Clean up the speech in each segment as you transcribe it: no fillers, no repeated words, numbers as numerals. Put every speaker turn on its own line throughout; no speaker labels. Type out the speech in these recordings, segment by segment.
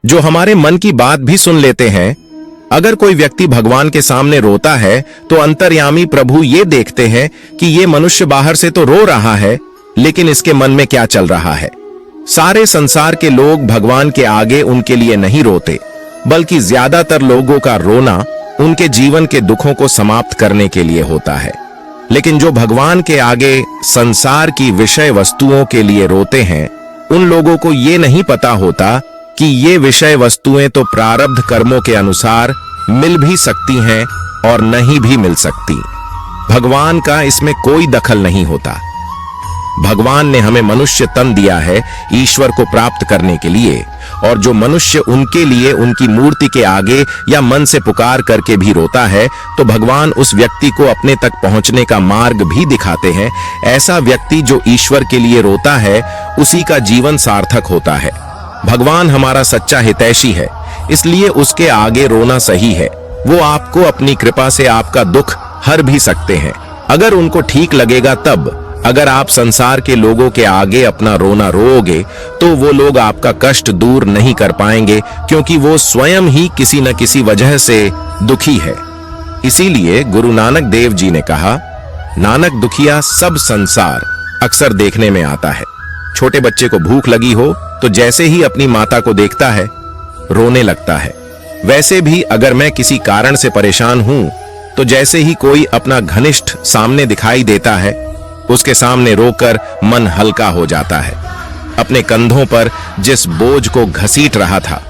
जो हमारे मन की बात भी सुन लेते हैं। अगर कोई व्यक्ति भगवान के सामने रोता है तो अंतर्यामी प्रभु ये देखते हैं कि ये मनुष्य बाहर से तो रो रहा है, लेकिन इसके मन में क्या चल रहा है। सारे संसार के लोग भगवान के आगे उनके लिए नहीं रोते, बल्कि ज्यादातर लोगों का रोना उनके जीवन के दुखों को समाप्त करने के लिए होता है। लेकिन जो भगवान के आगे संसार की विषय वस्तुओं के लिए रोते हैं, उन लोगों को ये नहीं पता होता कि ये विषय वस्तुएं तो प्रारब्ध कर्मों के अनुसार मिल भी सकती हैं और नहीं भी मिल सकती। भगवान का इसमें कोई दखल नहीं होता। भगवान ने हमें मनुष्य तन दिया है ईश्वर को प्राप्त करने के लिए, और जो मनुष्य उनके लिए उनकी मूर्ति के आगे या मन से पुकार करके भी रोता है, तो भगवान उस व्यक्ति को अपने तक पहुंचने का मार्ग भी दिखाते हैं। ऐसा व्यक्ति जो ईश्वर के लिए रोता है, उसी का जीवन सार्थक होता है। भगवान हमारा सच्चा हितैषी है, इसलिए उसके आगे रोना सही है। वो आपको अपनी कृपा से आपका दुख हर भी सकते हैं, अगर उनको ठीक लगेगा तब। अगर आप संसार के लोगों के आगे अपना रोना रोओगे, तो वो लोग आपका कष्ट दूर नहीं कर पाएंगे, क्योंकि वो स्वयं ही किसी न किसी वजह से दुखी है। इसीलिए गुरु नानक देव जी ने कहा, नानक दुखिया सब संसार अक्सर देखने में आता है। छोटे बच्चे को भूख लगी हो तो जैसे ही अपनी माता को देखता है, रोने लगता है। वैसे भी अगर मैं किसी कारण से परेशान हूं, तो जैसे ही कोई अपना घनिष्ठ सामने दिखाई देता है, उसके सामने रोकर मन हल्का हो जाता है। अपने कंधों पर जिस बोझ को घसीट रहा था,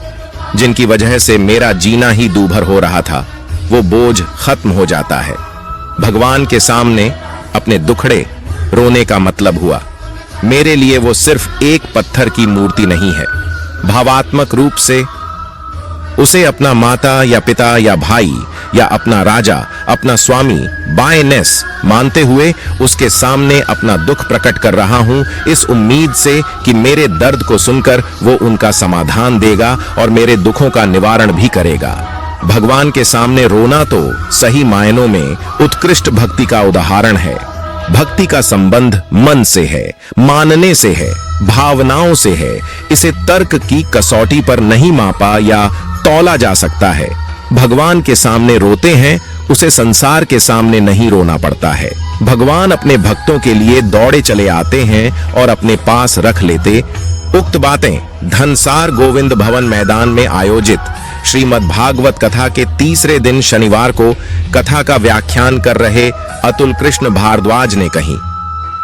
जिनकी वजह से मेरा जीना ही दूभर हो रहा था, वो बोझ खत्म हो जाता है। भगवान के सामने अपने दुखड़े रोने का मतलब हुआ, मेरे लिए वो सिर्फ एक पत्थर की मूर्ति नहीं है। भावात्मक रूप से उसे अपना माता या पिता या भाई या अपना राजा, अपना स्वामी बाय नेस मानते हुए उसके सामने अपना दुख प्रकट कर रहा हूं, इस उम्मीद से कि मेरे दर्द को सुनकर वो उनका समाधान देगा और मेरे दुखों का निवारण भी करेगा। भगवान के सामने रोना तो सही मायनों में उत्कृष्ट भक्ति का उदाहरण है। भक्ति का संबंध मन से है, मानने से है, भावनाओं से है। इसे तर्क की कसौटी पर नहीं मापा या तौला जा सकता है। भगवान के सामने रोते हैं, उसे संसार के सामने नहीं रोना पड़ता है। भगवान अपने भक्तों के लिए दौड़े चले आते हैं और अपने पास रख लेते। उक्त बातें धनसार गोविंद भवन मैदान में आयोजित श्रीमद् भागवत कथा के तीसरे दिन शनिवार को कथा का व्याख्यान कर रहे अतुल कृष्ण भारद्वाज ने कही।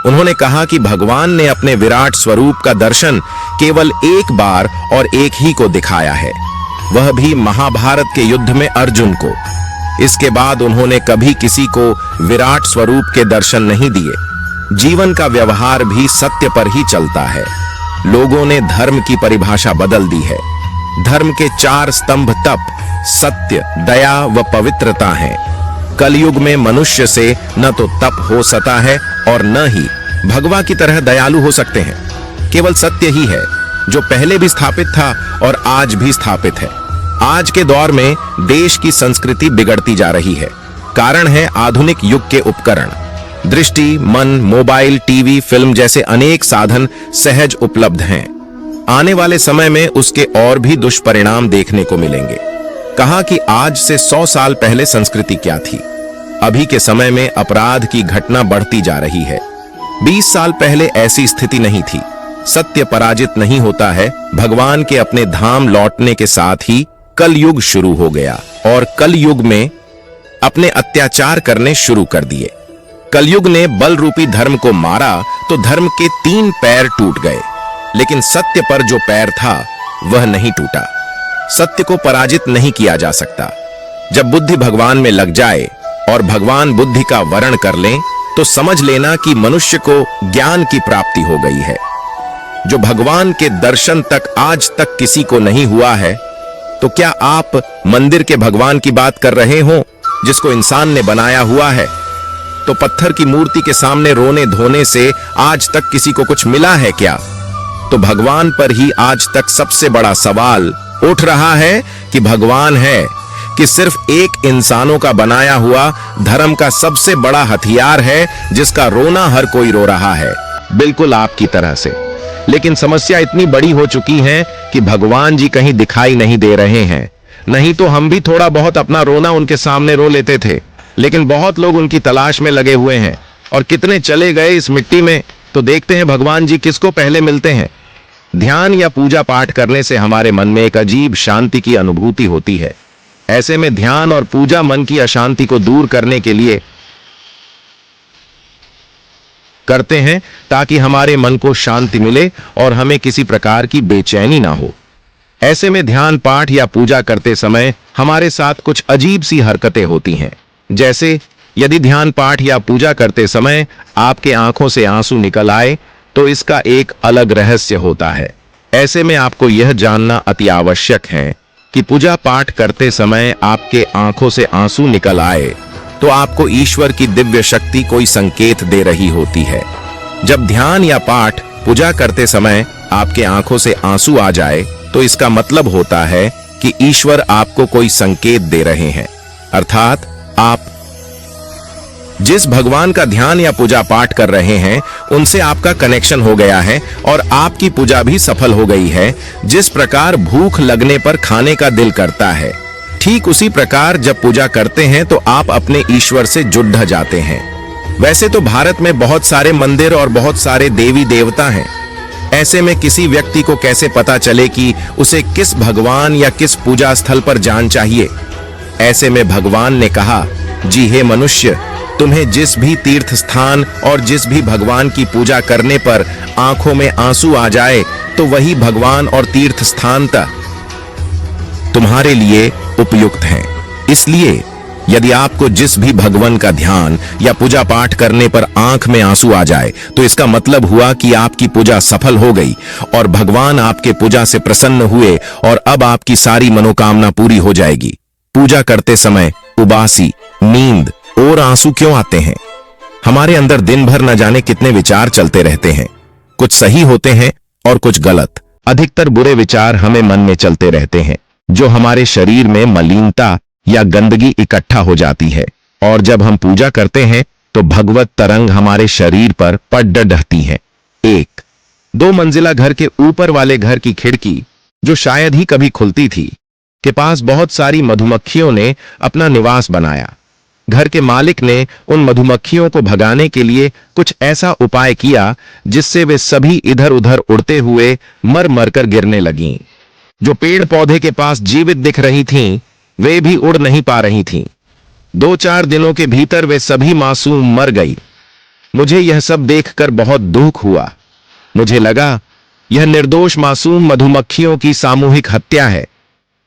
उन्होंने कहा कि भगवान ने अपने विराट स्वरूप का दर्शन केवल एक बार और एक ही को दिखाया है, वह भी महाभारत के युद्ध में अर्जुन को। इसके बाद उन्होंने कभी किसी को विराट स्वरूप के दर्शन नहीं दिए। जीवन का व्यवहार भी सत्य पर ही चलता है। लोगों ने धर्म की परिभाषा बदल दी है। धर्म के 4 स्तंभ तप, सत्य, दया व पवित्रता हैं। कलयुग में मनुष्य से न तो तप हो सकता है और न ही भगवा की तरह दयालु हो सकते हैं। केवल सत्य ही है जो पहले भी स्थापित था और आज भी स्थापित है। आज के दौर में देश की संस्कृति बिगड़ती जा रही है। कारण है आधुनिक युग के उपकरण। दृष्टि, मन, मोबाइल, टीवी, फिल्म जैसे अनेक साधन सहज उपलब्ध हैं। आने वाले समय में उसके और भी दुष्परिणाम देखने को मिलेंगे। कहा कि आज से 100 साल पहले संस्कृति क्या थी। अभी के समय में अपराध की घटना बढ़ती जा रही है। 20 साल पहले ऐसी स्थिति नहीं थी। सत्य पराजित नहीं होता है। भगवान के अपने धाम लौटने के साथ ही कलयुग शुरू हो गया और कलयुग में अपने अत्याचार करने शुरू कर दिए। कलयुग ने बल रूपी धर्म को मारा तो धर्म के 3 पैर टूट गए, लेकिन सत्य पर जो पैर था वह नहीं टूटा। सत्य को पराजित नहीं किया जा सकता। जब बुद्धि भगवान में लग जाए और भगवान बुद्धि का वरण कर लें, तो समझ लेना कि मनुष्य को ज्ञान की प्राप्ति हो गई है। जो भगवान के दर्शन तक आज तक किसी को नहीं हुआ है, तो क्या आप मंदिर के भगवान की बात कर रहे हो जिसको इंसान ने बनाया हुआ है? तो पत्थर की मूर्ति के सामने रोने धोने से आज तक किसी को कुछ मिला है क्या? तो भगवान पर ही आज तक सबसे बड़ा सवाल उठ रहा है कि भगवान है कि सिर्फ एक इंसानों का बनाया हुआ धर्म का सबसे बड़ा हथियार है, जिसका रोना हर कोई रो रहा है, बिल्कुल आपकी तरह से। लेकिन समस्या इतनी बड़ी हो चुकी है कि भगवान जी कहीं दिखाई नहीं दे रहे हैं। नहीं तो हम भी थोड़ा बहुत अपना रोना उनके सामने रो लेते थे, लेकिन बहुत लोग उनकी तलाश में लगे हुए हैं और कितने चले गए इस मिट्टी में। तो देखते हैं भगवान जी किसको पहले मिलते हैं। ध्यान या पूजा पाठ करने से हमारे मन में एक अजीब शांति की अनुभूति होती है। ऐसे में ध्यान और पूजा मन की अशांति को दूर करने के लिए करते हैं, ताकि हमारे मन को शांति मिले और हमें किसी प्रकार की बेचैनी ना हो। ऐसे में ध्यान पाठ या पूजा करते समय हमारे साथ कुछ अजीब सी हरकतें होती हैं। जैसे यदि ध्यान पाठ या पूजा करते समय आपके आंखों से आंसू निकल आए तो इसका एक अलग रहस्य होता है। ऐसे में आपको यह जानना अति आवश्यक है कि पूजा पाठ करते समय आपके आंखों से आंसू निकल आए तो आपको ईश्वर की दिव्य शक्ति कोई संकेत दे रही होती है। जब ध्यान या पाठ पूजा करते समय आपके आंखों से आंसू आ जाए तो इसका मतलब होता है कि ईश्वर आपको कोई संकेत दे रहे हैं, अर्थात आप जिस भगवान का ध्यान या पूजा पाठ कर रहे हैं उनसे आपका कनेक्शन हो गया है और आपकी पूजा भी सफल हो गई है। जिस प्रकार भूख लगने पर खाने का दिल करता है, ठीक उसी प्रकार जब पूजा करते हैं तो आप अपने ईश्वर से जुड़ जाते हैं। वैसे तो भारत में बहुत सारे मंदिर और बहुत सारे देवी देवता हैं। ऐसे में किसी व्यक्ति को कैसे पता चले कि उसे किस भगवान या किस पूजा स्थल पर जाना चाहिए। ऐसे में भगवान ने कहा, जी हे मनुष्य, तुम्हें जिस भी तीर्थ स्थान और जिस भी भगवान की पूजा करने पर आंखों में आंसू आ जाए तो वही भगवान और तीर्थ स्थान तुम्हारे लिए उपयुक्त हैं। इसलिए यदि आपको जिस भी भगवान का ध्यान या पूजा पाठ करने पर आंख में आंसू आ जाए तो इसका मतलब हुआ कि आपकी पूजा सफल हो गई और भगवान आपके पूजा से प्रसन्न हुए और अब आपकी सारी मनोकामना पूरी हो जाएगी। पूजा करते समय उबासी, नींद और आंसू क्यों आते हैं? हमारे अंदर दिन भर न जाने कितने विचार चलते रहते हैं। कुछ सही होते हैं और कुछ गलत। अधिकतर बुरे विचार हमें मन में चलते रहते हैं, जो हमारे शरीर में मलिनता या गंदगी इकट्ठा हो जाती है। और जब हम पूजा करते हैं तो भगवत तरंग हमारे शरीर पर पड़ ढहती है। 1-2 मंजिला घर के ऊपर वाले घर की खिड़की, जो शायद ही कभी खुलती थी, के पास बहुत सारी मधुमक्खियों ने अपना निवास बनाया। घर के मालिक ने उन मधुमक्खियों को भगाने के लिए कुछ ऐसा उपाय किया जिससे वे सभी इधर उधर उड़ते हुए मर मर कर गिरने लगीं। जो पेड़ पौधे के पास जीवित दिख रही थीं, वे भी उड़ नहीं पा रही थीं। 2-4 दिनों के भीतर वे सभी मासूम मर गई। मुझे यह सब देखकर बहुत दुख हुआ। मुझे लगा यह निर्दोष मासूम मधुमक्खियों की सामूहिक हत्या है।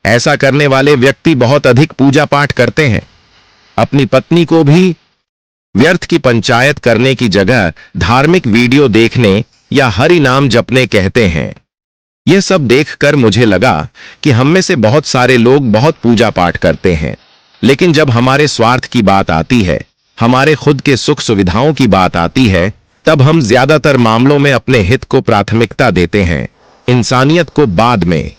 ऐसा करने वाले व्यक्ति बहुत अधिक पूजा पाठ करते हैं। अपनी पत्नी को भी व्यर्थ की पंचायत करने की जगह धार्मिक वीडियो देखने या हरि नाम जपने कहते हैं। यह सब देखकर मुझे लगा कि हम में से बहुत सारे लोग बहुत पूजा पाठ करते हैं, लेकिन जब हमारे स्वार्थ की बात आती है, हमारे खुद के सुख सुविधाओं की बात आती है, तब हम ज्यादातर मामलों में अपने हित को प्राथमिकता देते हैं, इंसानियत को बाद में।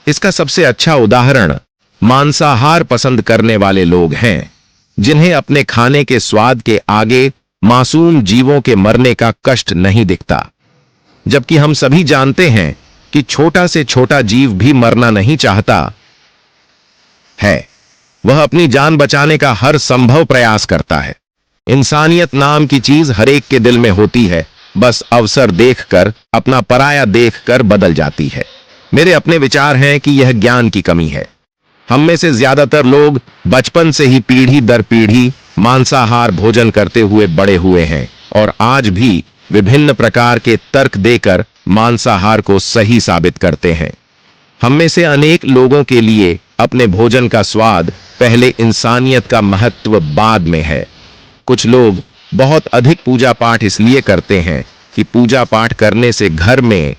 इसका सबसे अच्छा उदाहरण मांसाहार पसंद करने वाले लोग हैं, जिन्हें अपने खाने के स्वाद के आगे मासूम जीवों के मरने का कष्ट नहीं दिखता। जबकि हम सभी जानते हैं कि छोटा से छोटा जीव भी मरना नहीं चाहता है, वह अपनी जान बचाने का हर संभव प्रयास करता है। इंसानियत नाम की चीज हर एक के दिल में होती है, बस अवसर देखकर, अपना पराया देखकर बदल जाती है। मेरे अपने विचार हैं कि यह ज्ञान की कमी है। हम में से ज्यादातर लोग बचपन से ही पीढ़ी दर पीढ़ी मांसाहार भोजन करते हुए बड़े हुए हैं और आज भी विभिन्न प्रकार के तर्क देकर मांसाहार को सही साबित करते हैं। हम में से अनेक लोगों के लिए अपने भोजन का स्वाद पहले, इंसानियत का महत्व बाद में है। कुछ लोग बहुत अधिक पूजा पाठ इसलिए करते हैं कि पूजा पाठ करने से घर में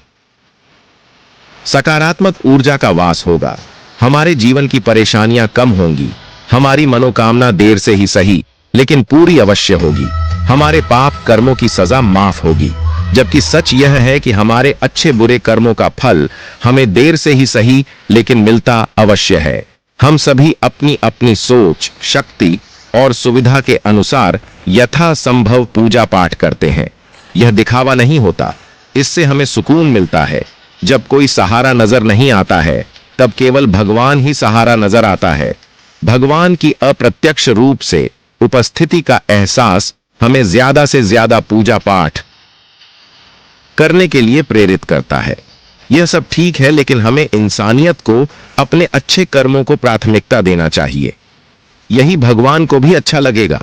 सकारात्मक ऊर्जा का वास होगा, हमारे जीवन की परेशानियां कम होंगी, हमारी मनोकामना देर से ही सही लेकिन पूरी अवश्य होगी, हमारे पाप कर्मों की सजा माफ होगी। जबकि सच यह है कि हमारे अच्छे बुरे कर्मों का फल हमें देर से ही सही लेकिन मिलता अवश्य है। हम सभी अपनी अपनी सोच, शक्ति और सुविधा के अनुसार यथासंभव पूजा पाठ करते हैं। यह दिखावा नहीं होता, इससे हमें सुकून मिलता है। जब कोई सहारा नजर नहीं आता है, तब केवल भगवान ही सहारा नजर आता है। भगवान की अप्रत्यक्ष रूप से उपस्थिति का एहसास हमें ज्यादा से ज्यादा पूजा पाठ करने के लिए प्रेरित करता है। यह सब ठीक है, लेकिन हमें इंसानियत को अपने अच्छे कर्मों को प्राथमिकता देना चाहिए। यही भगवान को भी अच्छा लगेगा।